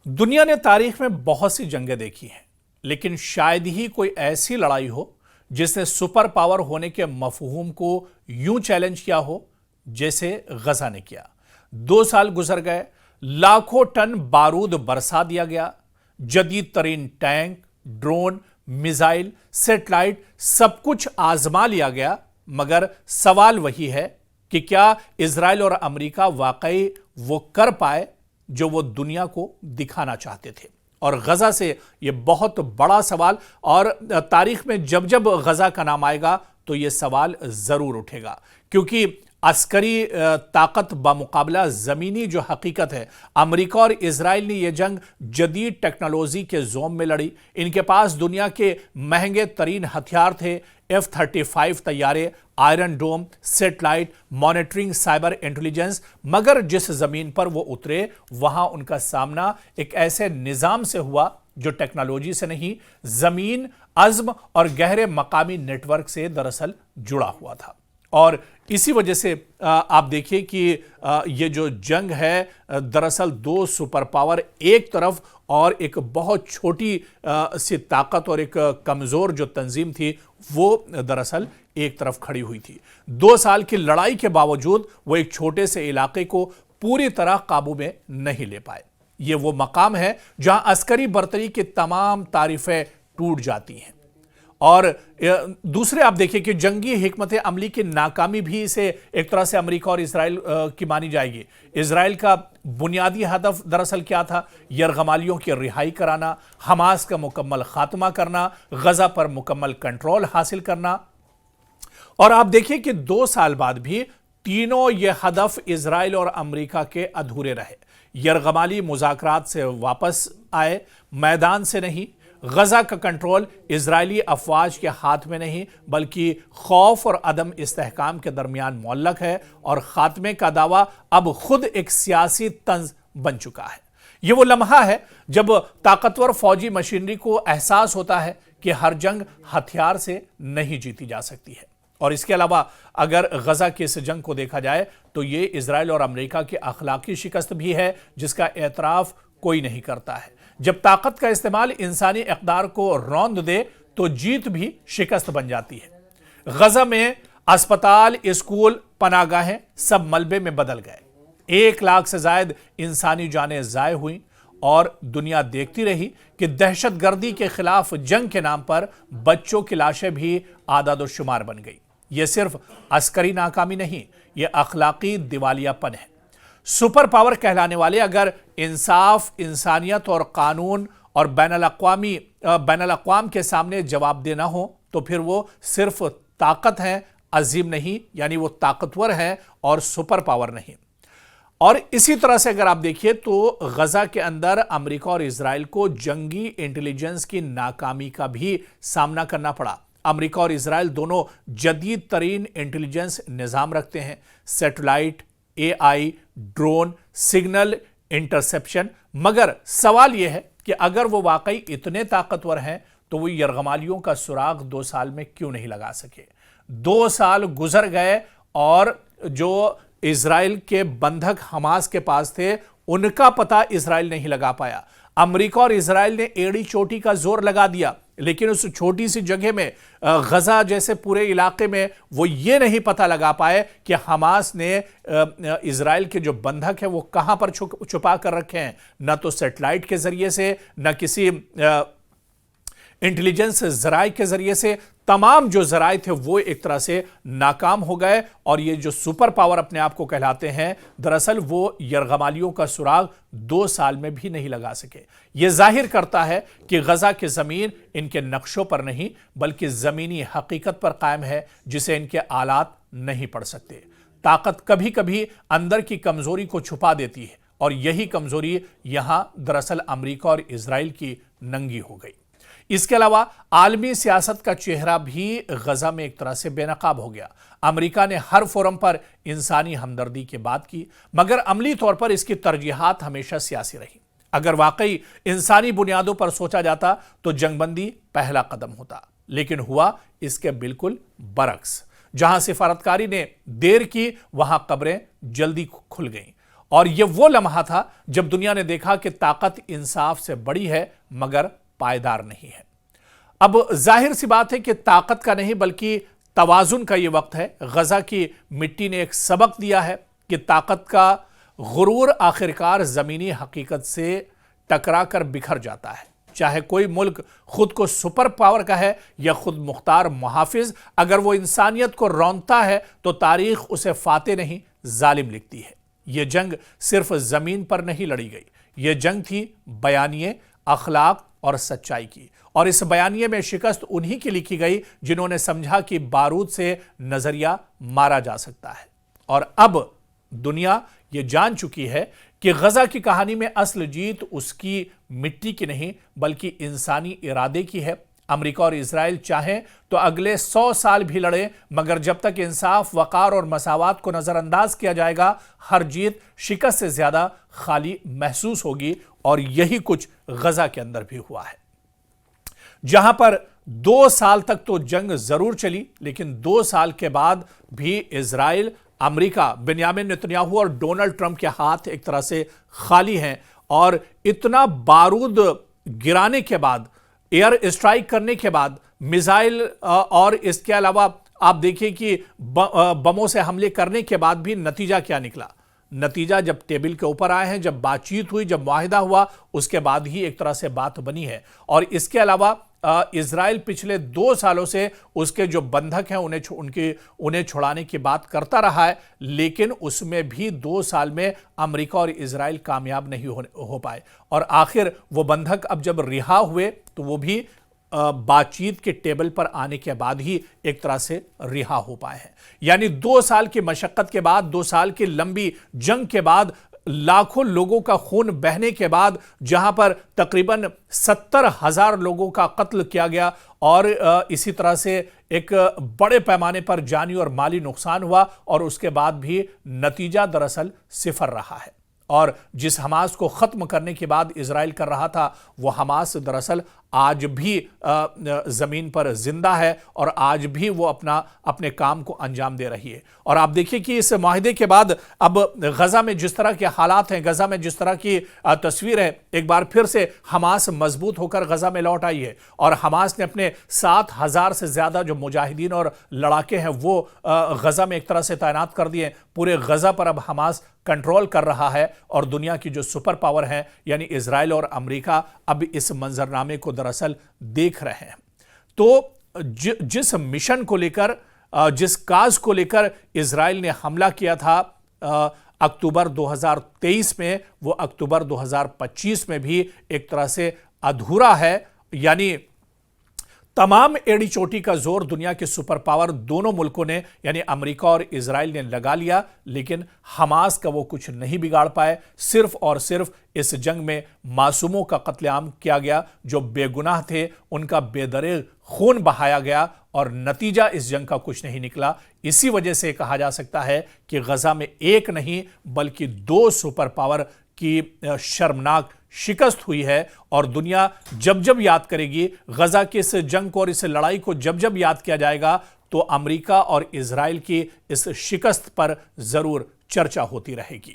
दुनिया ने तारीख में बहुत सी जंगें देखी हैं, लेकिन शायद ही कोई ऐसी लड़ाई हो जिसने सुपर पावर होने के मफहूम को यूं चैलेंज किया हो जैसे गजा ने किया। 2 साल गुजर गए, लाखों टन बारूद बरसा दिया गया, जदीद तरीन टैंक, ड्रोन, मिसाइल, सैटेलाइट सब कुछ आजमा लिया गया, मगर सवाल वही है कि क्या इजराइल और अमेरिका वाकई वो कर पाए जो वो दुनिया को दिखाना चाहते थे। और गजा से ये बहुत बड़ा सवाल, और तारीख में जब जब गजा का नाम आएगा तो ये सवाल जरूर उठेगा, क्योंकि अस्करी ताकत बामुकाबला ज़मीनी जो हकीकत है, अमेरिका और इजराइल ने यह जंग जदीद टेक्नोलॉजी के जोम में लड़ी। इनके पास दुनिया के महंगे तरीन हथियार थे, F-35 तैयारे, आयरन डोम, सेटेलाइट, मॉनिटरिंग, साइबर इंटेलिजेंस। मगर जिस जमीन पर वो उतरे वहां उनका सामना एक ऐसे निजाम से हुआ जो टेक्नोलॉजी से नहीं, जमीन, अज़्म और गहरे मकामी नेटवर्क से दरअसल जुड़ा हुआ था। और इसी वजह से आप देखिए कि ये जो जंग है, दरअसल दो सुपर पावर एक तरफ और एक बहुत छोटी सी ताकत और एक कमज़ोर जो तंजीम थी वो दरअसल एक तरफ खड़ी हुई थी। 2 साल की लड़ाई के बावजूद वो एक छोटे से इलाके को पूरी तरह काबू में नहीं ले पाए। ये वो मकाम है जहां अस्करी बर्तरी की तमाम तारीफें टूट जाती हैं। और दूसरे आप देखिए कि जंगी हिकमत अमली की नाकामी भी इसे एक तरह से अमेरिका और इजराइल की मानी जाएगी। इजराइल का बुनियादी हदफ दरअसल क्या था? यरगमालियों की रिहाई कराना, हमास का मुकम्मल खात्मा करना, गजा पर मुकम्मल कंट्रोल हासिल करना। और आप देखिए कि 2 साल बाद भी तीनों ये हदफ इजराइल और अमेरिका के अधूरे रहे। यरगमाली मुज़ाकरात से वापस आए, मैदान से नहीं। गजा का कंट्रोल इजरायली अफवाज के हाथ में नहीं, बल्कि खौफ और अदम इस्तेहकाम के दरमियान मुअल्लक है। और खात्मे का दावा अब खुद एक सियासी तंज बन चुका है। यह वो लम्हा है जब ताकतवर फौजी मशीनरी को एहसास होता है कि हर जंग हथियार से नहीं जीती जा सकती है। और इसके अलावा अगर गजा की इस जंग को देखा जाए तो ये इजराइल और अमेरिका की अखलाकी शिकस्त भी है, जिसका एतराफ कोई नहीं करता है। जब ताकत का इस्तेमाल इंसानी इक़दार को रौंद दे तो जीत भी शिकस्त बन जाती है। गजा में अस्पताल, स्कूल, पनागाहें सब मलबे में बदल गए। 1 लाख से ज्यादा इंसानी जानें ज़ाय हुई और दुनिया देखती रही कि दहशतगर्दी के खिलाफ जंग के नाम पर बच्चों की लाशें भी आदादोशुमार बन गई। यह सिर्फ अस्करी नाकामी नहीं, यह अखलाकी दिवालियापन है। सुपर पावर कहलाने वाले अगर इंसाफ, इंसानियत और कानून और बैनुल-अक़वाम के सामने जवाब देना हो तो फिर वो सिर्फ ताकत है, अजीम नहीं, यानी वो ताकतवर है और सुपर पावर नहीं। और इसी तरह से अगर आप देखिए तो गजा के अंदर अमेरिका और इजराइल को जंगी इंटेलिजेंस की नाकामी का भी सामना करना पड़ा। अमेरिका और इजराइल दोनों जदीद तरीन इंटेलिजेंस निज़ाम रखते हैं, satellite, AI, drone, signal interception. मगर सवाल यह है कि अगर वो वाकई इतने ताकतवर हैं तो वो यरगमालियों का सुराग 2 साल में क्यों नहीं लगा सके? 2 साल गुजर गए और जो इजराइल के बंधक हमास के पास थे उनका पता इजराइल नहीं लगा पाया। अमेरिका और इजराइल ने एड़ी चोटी का जोर लगा दिया, लेकिन उस छोटी सी जगह में, गजा जैसे पूरे इलाके में, वो ये नहीं पता लगा पाए कि हमास ने इजराइल के जो बंधक है वो कहां पर छुपा कर रखे हैं। न तो सैटेलाइट के जरिए से, न किसी इंटेलिजेंस जराए के जरिए से। तमाम जो जराए थे वो एक तरह से नाकाम हो गए। और ये जो सुपर पावर अपने आप को कहलाते हैं, दरअसल वो यरगमालियों का सुराग 2 साल में भी नहीं लगा सके। ये जाहिर करता है कि गजा की जमीन इनके नक्शों पर नहीं, बल्कि जमीनी हकीकत पर कायम है, जिसे इनके आलात नहीं पढ़ सकते। ताकत कभी कभी अंदर की कमजोरी को छुपा देती है, और यही कमजोरी यहां दरअसल अमेरिका और इजराइल की नंगी हो गई। इसके अलावा आलमी सियासत का चेहरा भी गजा में एक तरह से बेनकाब हो गया। अमेरिका ने हर फोरम पर इंसानी हमदर्दी की बात की, मगर अमली तौर पर इसकी तरजीहात हमेशा सियासी रही। अगर वाकई इंसानी बुनियादों पर सोचा जाता तो जंगबंदी पहला कदम होता, लेकिन हुआ इसके बिल्कुल बरक्स। जहां सिफारतकारी ने देर की, वहां कब्रें जल्दी खुल गईं। اور یہ وہ لمحہ تھا جب دنیا نے دیکھا کہ طاقت انصاف سے بڑی ہے مگر پائیدار نہیں ہے۔ اب ظاہر سی بات ہے کہ طاقت کا نہیں بلکہ توازن کا یہ وقت ہے۔ غزہ کی مٹی نے ایک سبق دیا ہے کہ طاقت کا غرور آخرکار زمینی حقیقت سے ٹکرا کر بکھر جاتا ہے۔ چاہے کوئی ملک خود کو سپر پاور کا ہے یا خود مختار محافظ، اگر وہ انسانیت کو رونتا ہے تو تاریخ اسے فاتح نہیں ظالم لکھتی ہے۔ یہ جنگ صرف زمین پر نہیں لڑی گئی، یہ جنگ تھی بیانیے، اخلاق اور سچائی کی، اور اس بیانیے میں شکست انہی کی لکھی گئی جنہوں نے سمجھا کہ بارود سے نظریہ مارا جا سکتا ہے۔ اور اب دنیا یہ جان چکی ہے کہ غزہ کی کہانی میں اصل جیت اس کی مٹی کی نہیں بلکہ انسانی ارادے کی ہے۔ امریکہ اور اسرائیل چاہیں تو اگلے 100 سال بھی لڑیں، مگر جب تک انصاف، وقار اور مساوات کو نظر انداز کیا جائے گا، ہر جیت شکست سے زیادہ خالی محسوس ہوگی، اور یہی کچھ غزہ کے اندر بھی ہوا ہے، جہاں پر 2 سال تک تو جنگ ضرور چلی، لیکن 2 سال کے بعد بھی اسرائیل، امریکہ، بنیامین نتنیاہو اور ڈونلڈ ٹرمپ کے ہاتھ ایک طرح سے خالی ہیں، اور اتنا بارود گرانے کے بعد، ایئر اسٹرائک کرنے کے بعد، میزائل اور اس کے علاوہ آپ دیکھیں کہ بموں سے حملے کرنے کے بعد بھی نتیجہ کیا نکلا؟ نتیجہ جب ٹیبل کے اوپر آئے ہیں، جب بات چیت ہوئی، جب معاہدہ ہوا، اس کے بعد ہی ایک طرح سے بات بنی ہے۔ اور اس کے علاوہ اسرائیل پچھلے 2 سالوں سے اس کے جو بندھک ہیں انہیں چھڑانے کی بات کرتا رہا ہے، لیکن اس میں بھی 2 سال میں امریکہ اور اسرائیل کامیاب نہیں ہو پائے، اور آخر وہ بندھک اب جب رہا ہوئے تو وہ بھی بات چیت کے ٹیبل پر آنے کے بعد ہی ایک طرح سے رہا ہو پائے ہیں۔ یعنی 2 سال کی مشقت کے بعد، 2 سال کی لمبی جنگ کے بعد، لاکھوں لوگوں کا خون بہنے کے بعد، جہاں پر تقریباً 70,000 لوگوں کا قتل کیا گیا، اور اسی طرح سے ایک بڑے پیمانے پر جانی اور مالی نقصان ہوا، اور اس کے بعد بھی نتیجہ دراصل 0 رہا ہے۔ اور جس حماس کو ختم کرنے کے بعد اسرائیل کر رہا تھا، وہ حماس دراصل آج بھی زمین پر زندہ ہے، اور آج بھی وہ اپنے کام کو انجام دے رہی ہے۔ اور آپ دیکھیں کہ اس معاہدے کے بعد اب غزہ میں جس طرح کے حالات ہیں، غزہ میں جس طرح کی تصویر ہے، ایک بار پھر سے حماس مضبوط ہو کر غزہ میں لوٹ آئی ہے، اور حماس نے اپنے 7,000 سے زیادہ جو مجاہدین اور لڑاکے ہیں وہ غزہ میں ایک طرح سے تعینات کر دیے۔ پورے غزہ پر اب حماس کنٹرول کر رہا ہے، اور دنیا کی جو سپر پاور ہیں یعنی اسرائیل اور امریکہ اب اس منظرنامے کو دراصل دیکھ رہے ہیں۔ تو جس مشن کو لے کر، جس کاز کو لے کر اسرائیل نے حملہ کیا تھا اکتوبر 2023 میں، وہ اکتوبر 2025 میں بھی ایک طرح سے ادھورا ہے۔ یعنی تمام ایڑی چوٹی کا زور دنیا کے سپر پاور دونوں ملکوں نے یعنی امریکہ اور اسرائیل نے لگا لیا، لیکن حماس کا وہ کچھ نہیں بگاڑ پائے۔ صرف اور صرف اس جنگ میں معصوموں کا قتل عام کیا گیا، جو بے گناہ تھے ان کا بے دریغ خون بہایا گیا، اور نتیجہ اس جنگ کا کچھ نہیں نکلا۔ اسی وجہ سے کہا جا سکتا ہے کہ غزہ میں ایک نہیں بلکہ 2 سپر پاور کی شرمناک شکست ہوئی ہے، اور دنیا جب جب یاد کرے گی غزہ کی اس جنگ کو اور اس لڑائی کو، جب جب یاد کیا جائے گا تو امریکہ اور اسرائیل کی اس شکست پر ضرور چرچا ہوتی رہے گی۔